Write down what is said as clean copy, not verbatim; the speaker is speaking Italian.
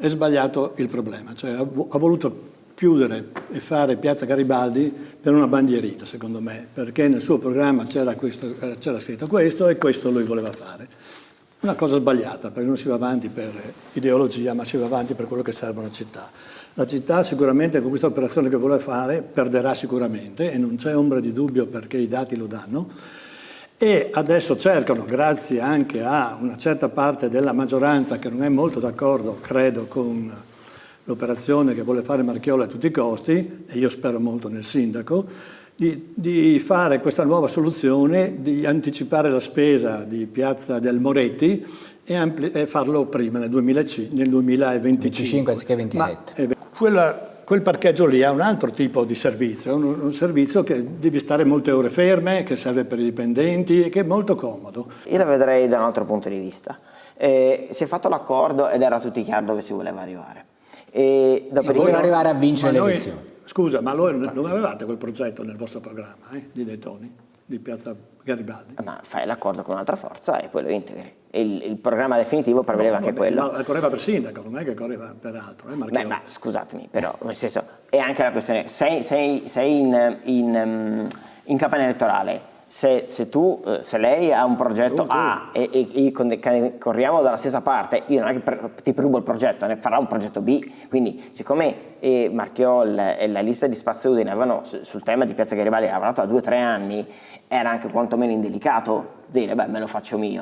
è sbagliato il problema, cioè ha voluto chiudere e fare Piazza Garibaldi per una bandierina, secondo me, perché nel suo programma c'era scritto questo e questo lui voleva fare. Una cosa sbagliata, perché non si va avanti per ideologia, ma si va avanti per quello che serve a una città. La città sicuramente con questa operazione che vuole fare perderà sicuramente, e non c'è ombra di dubbio perché i dati lo danno, e adesso cercano, grazie anche a una certa parte della maggioranza che non è molto d'accordo, credo, con l'operazione che vuole fare Marchiolla a tutti i costi, e io spero molto nel sindaco, di fare questa nuova soluzione, di anticipare la spesa di Piazza del Moretti e farlo prima, nel 2025 anziché 27. Quel parcheggio lì ha un altro tipo di servizio, un servizio che devi stare molte ore ferme, che serve per i dipendenti, che è molto comodo. Io la vedrei da un altro punto di vista. Si è fatto l'accordo ed era a tutti chiaro dove si voleva arrivare. Si voleva arrivare a vincere le elezioni. Scusa, ma non avevate quel progetto nel vostro programma di Dettoni, di Piazza Garibaldi? Ma fai l'accordo con un'altra forza e poi lo integri. Il programma definitivo prevedeva anche quello. Ma correva per sindaco, non è che correva per altro. Beh, ma scusatemi, però, nel senso, è anche la questione, sei in campagna elettorale. Se lei ha un progetto A e corriamo dalla stessa parte, io non è che ti rubo il progetto, ne farà un progetto B. Quindi, siccome Marchiolla e la lista di Spazio Udine avevano sul tema di Piazza Garibaldi lavorato da 2 o 3 anni, era anche quantomeno indelicato dire, beh, me lo faccio mio.